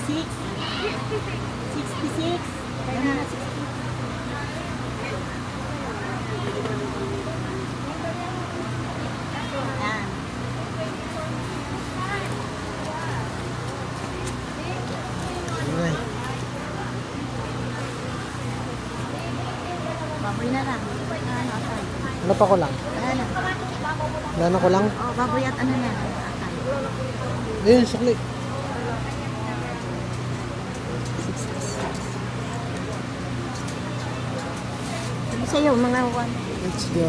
66. Kaya na 60. Yan. Ay. Baboy na lang. Ano pa ko lang? Wala na. Lano ko lang? Oh, baboy at ano na. Atay. Ayun, sukli. 66. Sabi sa'yo, mga 1. Let's go.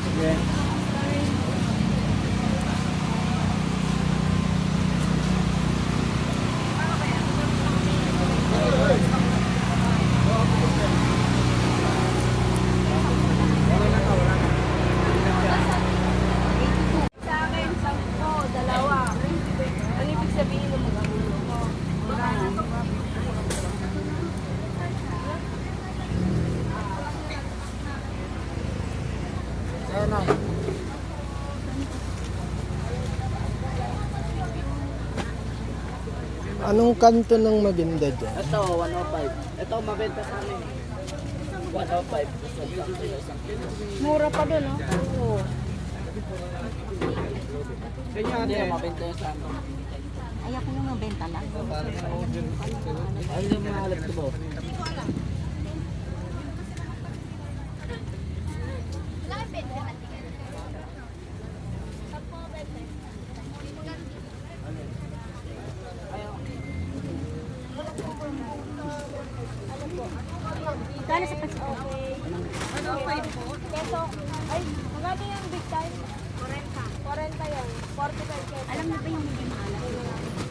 Sige. Sa akin, 10, dalawa. Ano ibig sabihin ng mga ulo mo? Ayan na. Anong kanto ng maganda dyan? Ito, 105. Ito, mabenta sa amin. 105. Mura pa dun, no? Oo. Hindi, mabenta yun sa amin. Ayaw ko yung mabenta lang. Ano yung mga halap ko ba? Kano sa pansin? Ano, 5 po? Keso, ay, magkano yung big time? 40 yun. 45 keso. Alam niyo ba yung hindi maalam?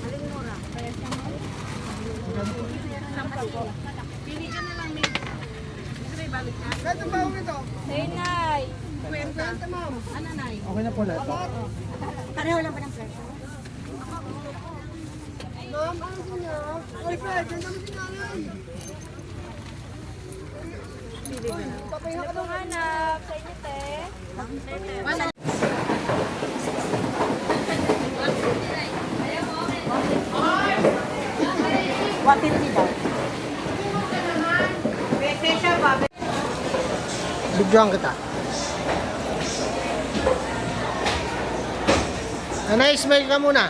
Aling mura. Pili ka na lang, May. Gusto may balik ka? Ganda ba ito? Hey, Nay. Kwenta, ma'am. Ano na yun? Okay na po lahat. Pareho lang ba ng presyo? Ma'am, ano ko niya? Ay, Fred, yan kami sinanay. Papahinga ka daw hanap. Sa inyo, te. Wala. $150 daw. Bigyan kita. Nanay, smile ka muna.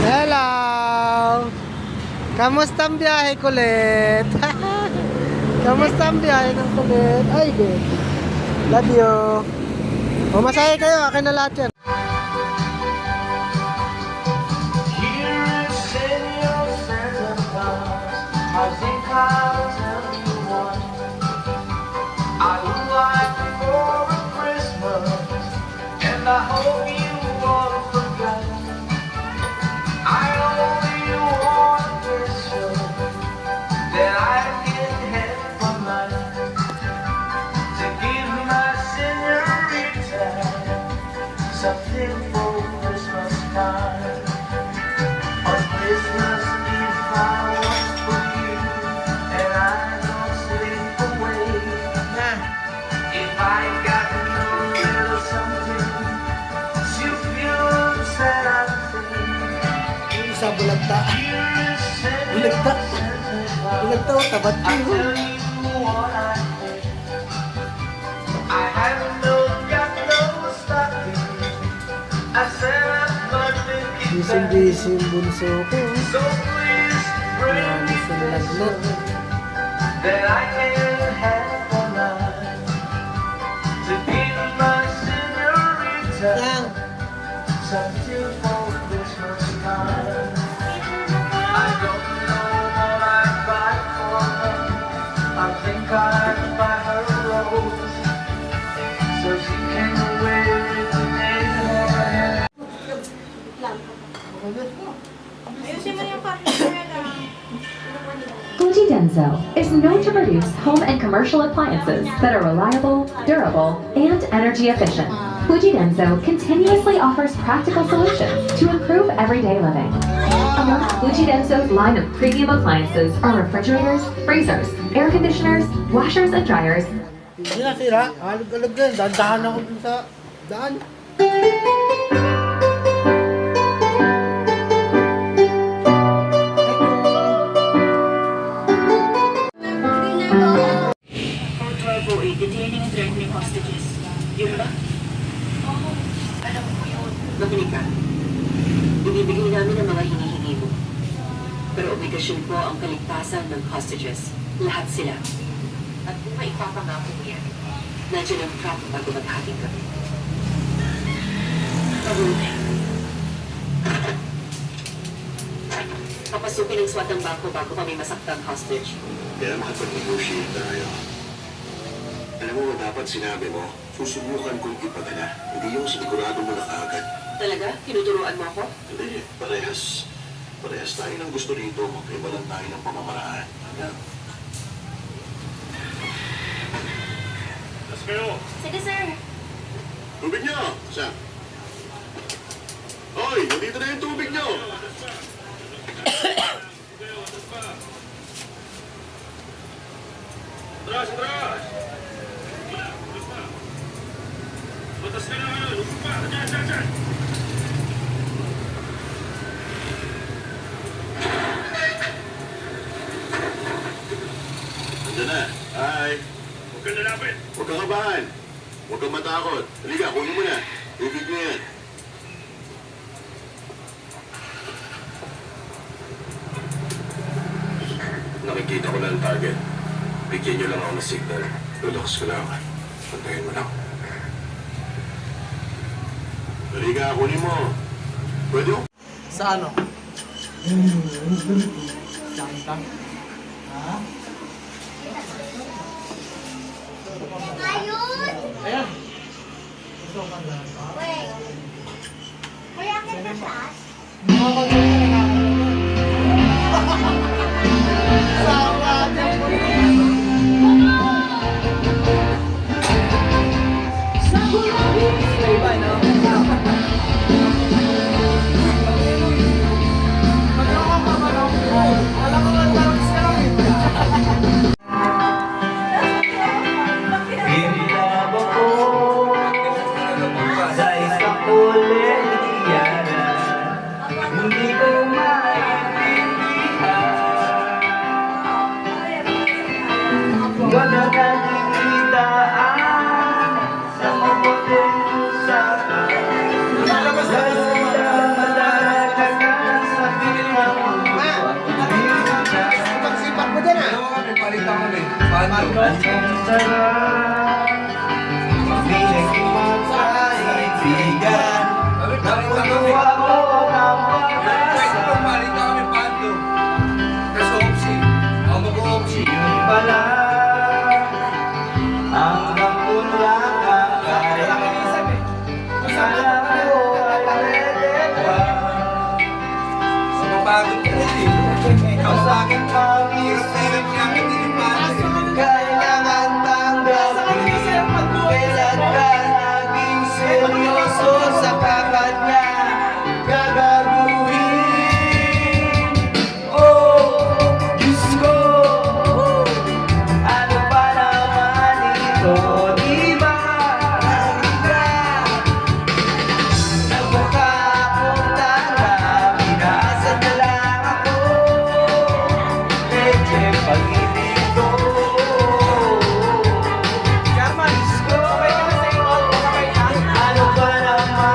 Hello! Kamusta ang biyahe, kulit? Kamusta ang biyahe ng kulit? Ay, good. Love you. O, masaya kayo. Akin na lahat yan. I think I'll tell you what I would like for a Christmas, and I hope you won't forget. I only want a picture that I can have for life, to give my senorita na. If I got no little something to feel sad I think Yung isa bulagta. here is Bulagta. Bulagta o tabat I ko. tell you what I think. I have got no stocking. I said I'm nothing Busy yung bunso ko. so please bring Yan, me gusto nilagnat. that I can have for life to give my señorita Yang. something for Christmas time. I don't know what I'd buy for her. I think I'd buy her a rose so she can wear it in her hair. Ayusin mo yung pagkakas. Fuji Denso is known to produce home and commercial appliances that are reliable, durable, and energy efficient. Fuji Denso continuously offers practical solutions to improve everyday living. Among Fuji Denso's line of premium appliances are refrigerators, freezers, air conditioners, washers and dryers, Hindi na sira. Alag-alag yan. Dahan ako dun sa daan. For 1208, detaining and threatening hostages. Yun ba? Oo. Alam ko yun. Makinig ka. Ibibigay namin ang mga hinihingi mo. Pero obligasyon ko ang kaligtasan ng hostages. Lahat sila. At kung maipapangako mo yan, nandiyan ang trap bago maghating kami. Mabuti. Papasukin ang SWAT ang bangko bago kami masaktang hostage. Kaya makapag-negotiate tayo. Alam mo, dapat sinabi mo, susubukan kong ipadala. Hindi yung sinigurado mo na kaagad. Talaga? Tinuturuan mo ako? Hindi, parehas tayo ng gusto dito. Magkaiba lang tayo ng pamamaraan. Let's go! Sige, sir. Tubig niyo! Saan? Hoy! Nandito na yung tubig niyo! Atras! Atras! Batas ka naman! Lupa pa! Diyan! Nandiyan na. Hi! Huwag kang lalapit! Huwag kang kabahan! Huwag kang matakot! Halika, kunin mo na! Tubig niyo yan! Nakikita ko na ang target. Bigyan niyo lang ako ng signal. Lulakas ko lang. Pantayin mo lang. Halika, kunin mo. Pwede mo? Sa ano? Ayan. Kuya, akit na taas. In love ako ito, di ba? Nagpakapunta na, pinasad na lang ako. Leche, pag-ibig ko. Diyos ko, ano ba naman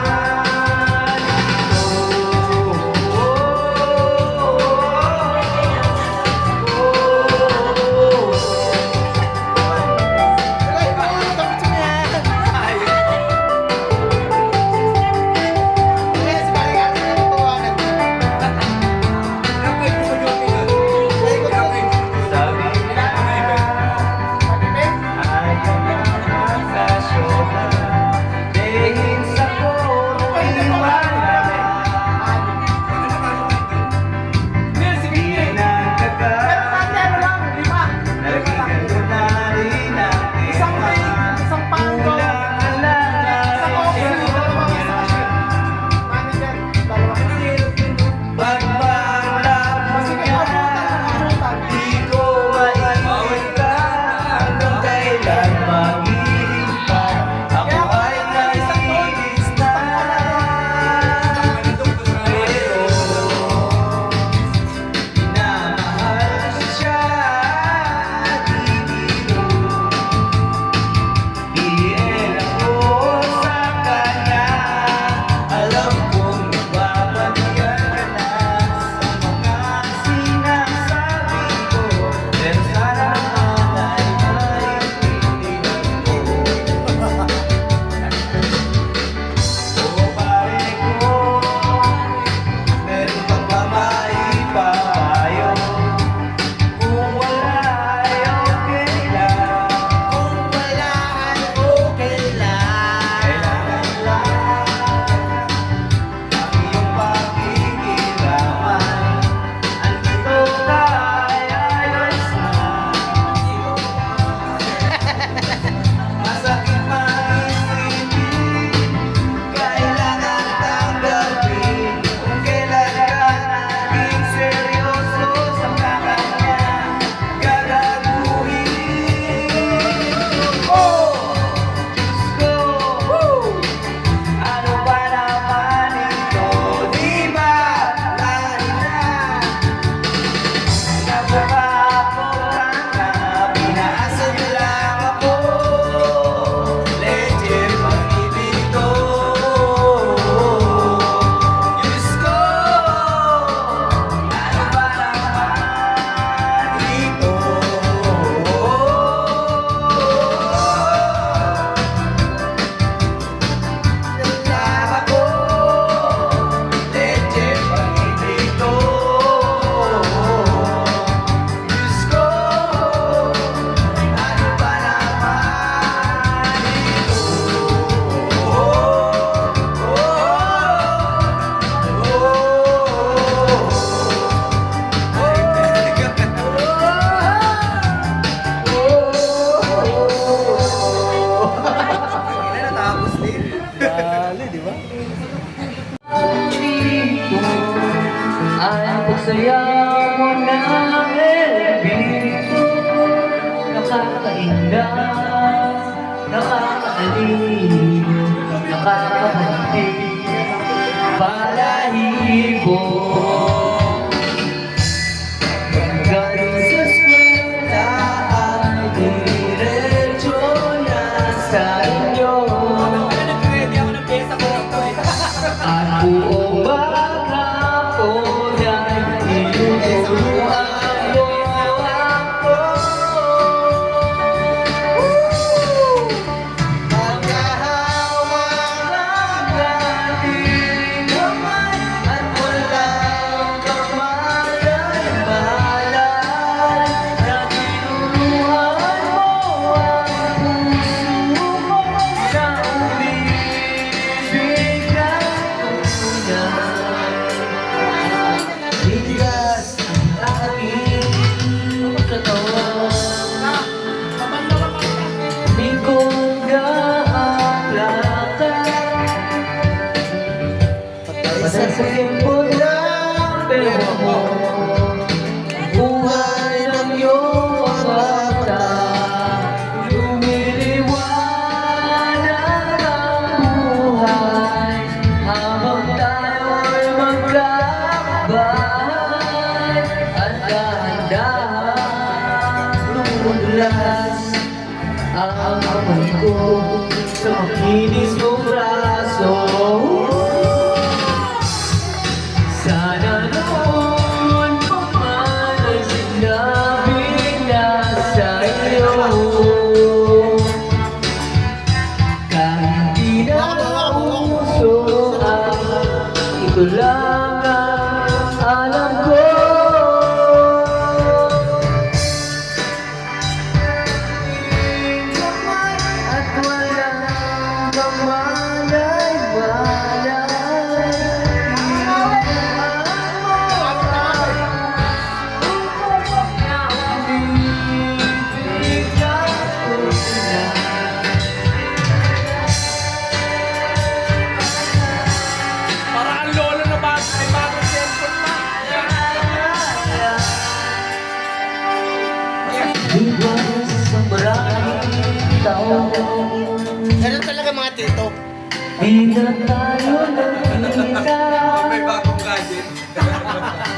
sabi na ayaw naman sa syota dahil sa iwala di nagkagat nagigano na rin ang tema kulang pagpalabas niya di ko maikita hanggang kailan maghihintay ako ay naiinis na pero minamahal siya iyan ako sa kanya alam kong nagbabalikan ka na sa mga sinasabi ko pero sana naman ay maintindihan ko o pare ko meron ka ba maipapayo kung wala ay okay lang kailangan lang ang iyong pakikiraman andito ka ay ayos na masakit maisipin kailangan tanggapin kung kailan ka naging seryoso sa kanya gagaguhin oh Diyos ko ano ba naman ito di ba lahi na nagpapakapot ka pinaasa niyo lang ako leche pag-ibig ko Diyos ko ano ba naman ito lang ako leche pag-ibig ko Diyos ko ano ba naman Dali, di ba? ay pagsayaw mo ng espiritu nakakainda nakakaaling nakakahantig balahibo paggaling sa eskwela ay diretso na sa inyo at buong maghapon ay tinuturuan mo ako magkahawa ng ating kamay at wala kamay ko sa makinis mong braso. Sana noon pa man ay sinabi na sa'yo, kahit di na puso ito lang ang alam ko. At walang Para ang lolo na ba ay bagong cellphone pa. sa maraming taon, Ganun talaga mga tito. di na tayo nagkita. May bagong gadget.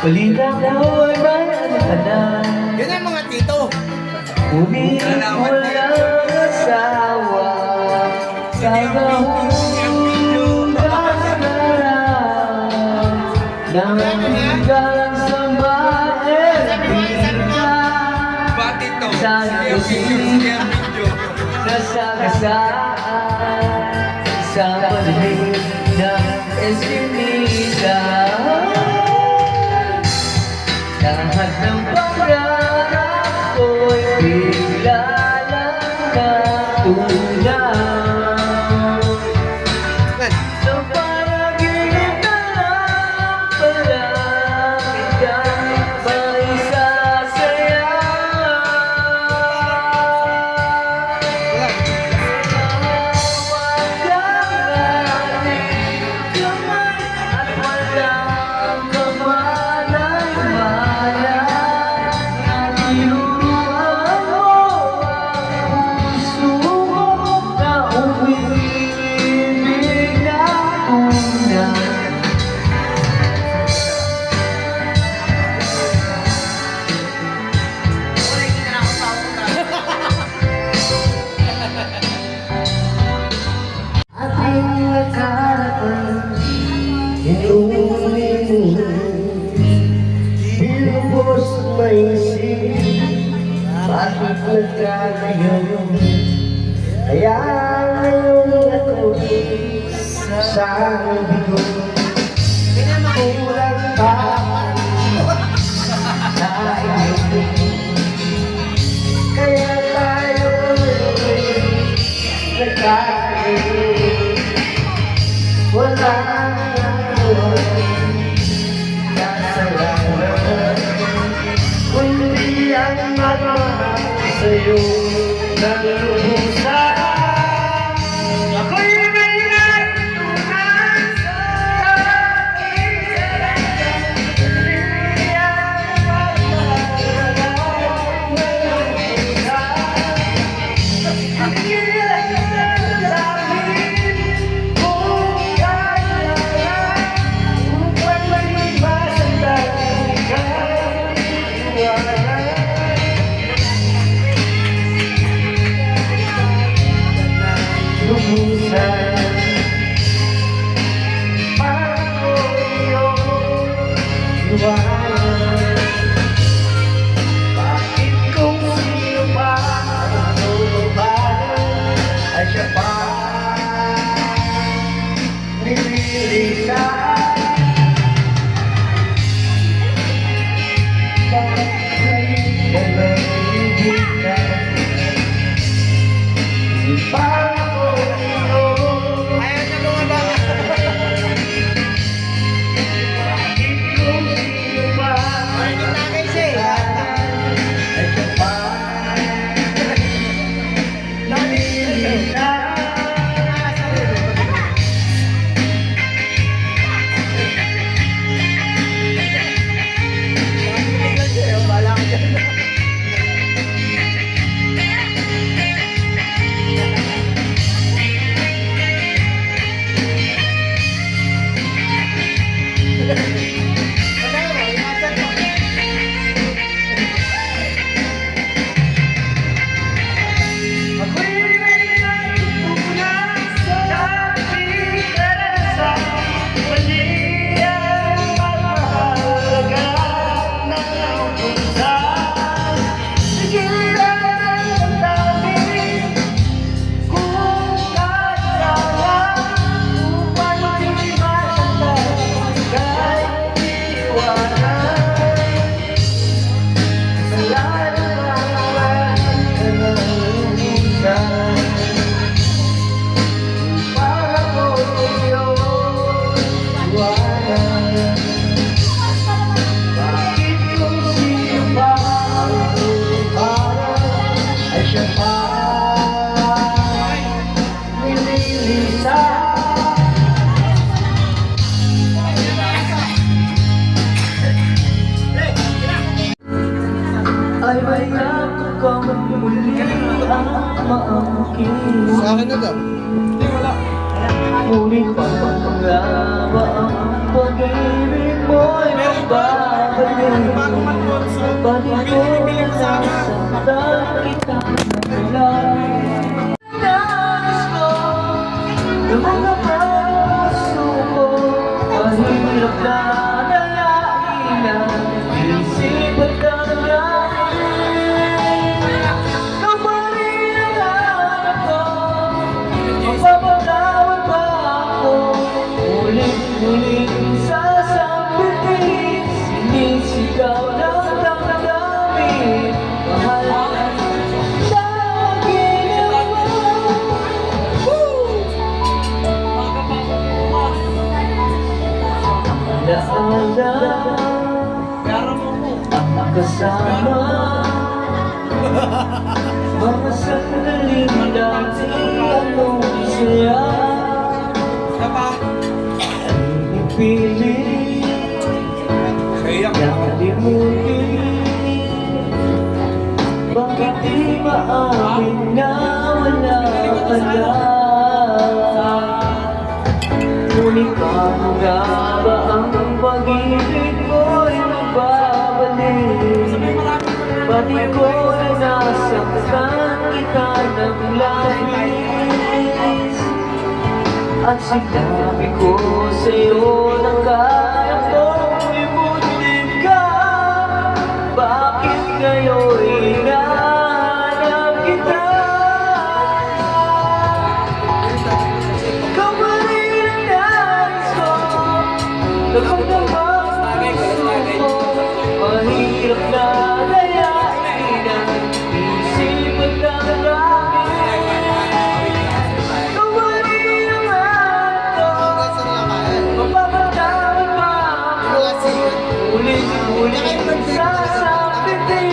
Balita ko ay may ano. Yun ang mga tito. Umiikot lang asawa sa gahong kasmaran ng hanggang sa maebita. Bakit to? Sana Video. nasagasaan sa paligid ng eskinita. Lahat ng pangarap ko'y bigla lang natunaw. Sa panaginip na lang pala kita'y maisasaya. Binubos may isip, bakit nagkagayon? Kaya ngayon ako sa bigo. Kulang pa sa iyo. Kaya tayo nagkagayon. Wala kundi ang magmahal sa'yo ng lubusan. Ako'y may nagtuhan sa aking hindi ang magmahal ng lubusan. Hindi ang lalangin kung kaya upang malibasan tayo ikaw. Bakit kung sino pa ang tulubanan ay siya maangkin. Sa akin na daw. Ngunit pangalawa ang pag-ibig mo'y magbabalik. Balik ko na nasaktan kita ng langit. Nais ko na mga puso ko, mahirap na dalain na isip at damdamin. Ikaw pa rin ang hanap ko, mapapatawad ba ako? Ulit-ulit sasabihin, sinisigaw ng damdamin. Mahal na siya ang ginawa. Alaala, kasama mga sandaling dati anong saya. Pilit nakalimutin. Bakit di maamin na wala ka na? Ngunit paano nga ba ang pag-ibig mo'y magbabalik? Pati ko na nasaktan kita ng labis. At sinabi ko sa'yo na kaya kong ibutin ka. Bakit ngayon hinahanap kita? Ikaw pa rin ang nais ko, kapag naman puso ko, mahirap na dayain ang isip at damdamin. Ikaw pa rin ang mapapatawad ba ako? Ulit-ulit sasabitin,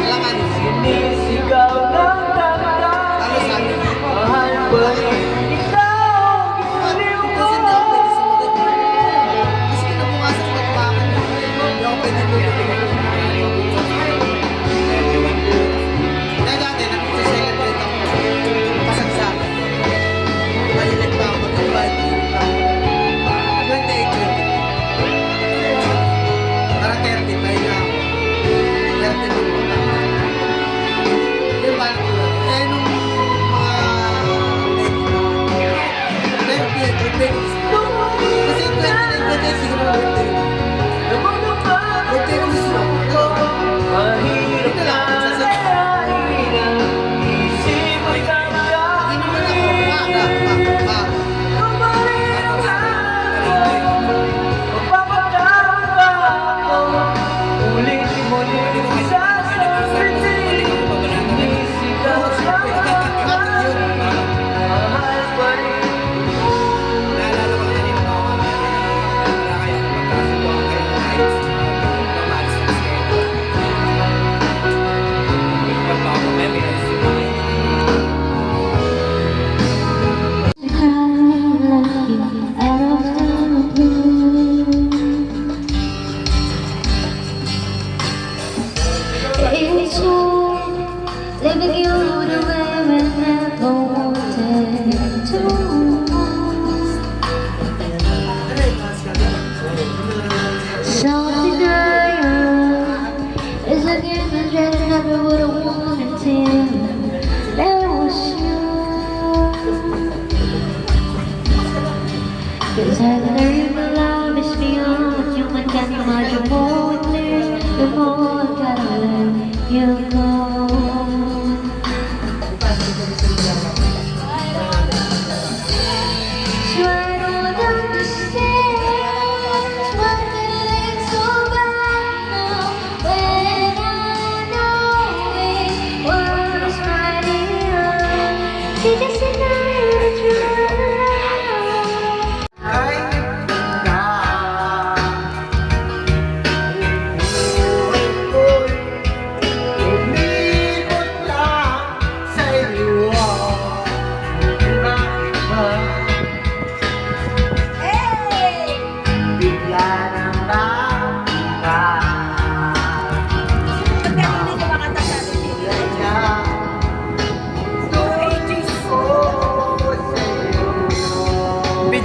sinisigaw ng damdamin. Mahal pa rin ikaw, giliw ko. Mahirap na dayain ang isip at damdamin. Ikaw pa rin ang hanap ko, mapapatawad ba ako? Ulit-ulit sasabitin, sinisigaw ng damdamin. Mahal pa rin. Leaving you the way I never wanted to. Something higher is a game that I never would have wanted to. That was you. 'Cause I learned my love is beyond human can imagine. More with me, the more I gotta let you go.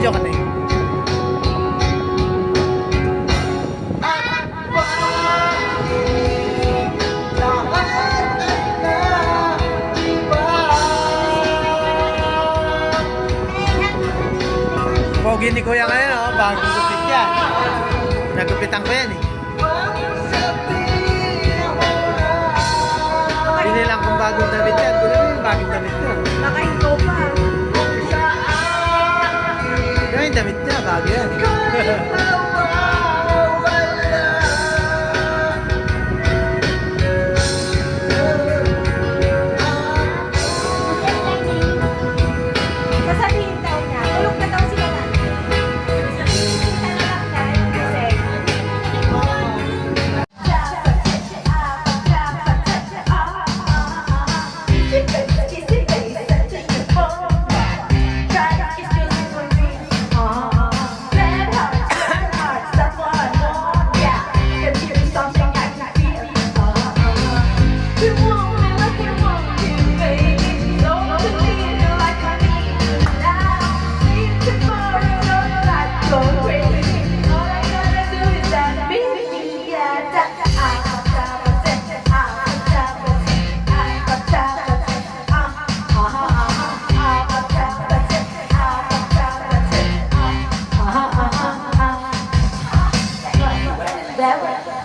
Video ka na eh. Pogi ni Kuya ngayon, oh. Bagong gupit yan. Nagupitan ko yan eh. Hindi lang kung bagong damit yan. Kuya mo yung bagong damit ko. Nakahinto pa. Kaya yung damit niya, bago yan. Sasabihin daw niya, tulog na daw sila na.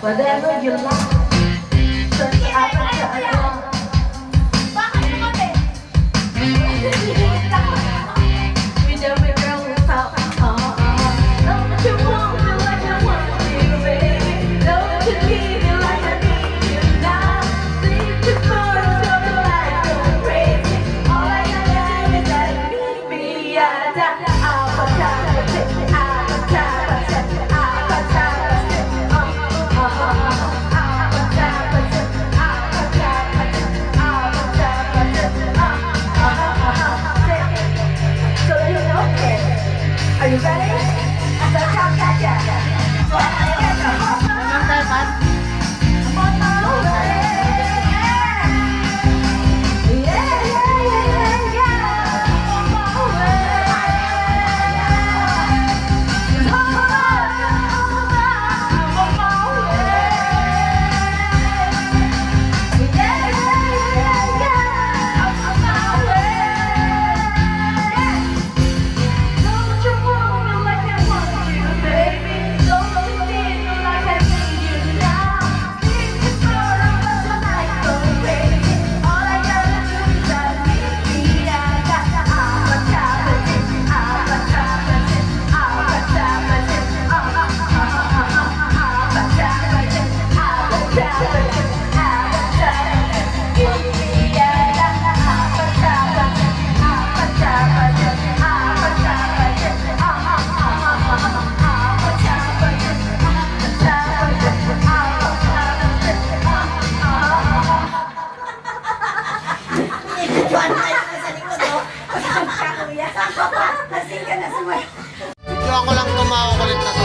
Whatever you like. Are you ready? Video ako lang tumawa kulit na to.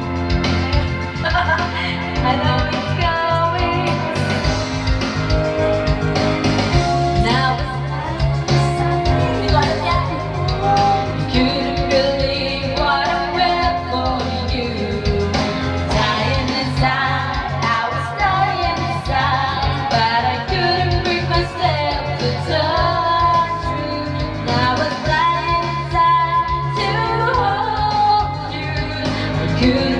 I know it's going. Now it's couldn't believe what I felt for you. Dying inside, I was dying inside, but I couldn't bring myself to touch you. Now I was dying inside to hold you. I couldn't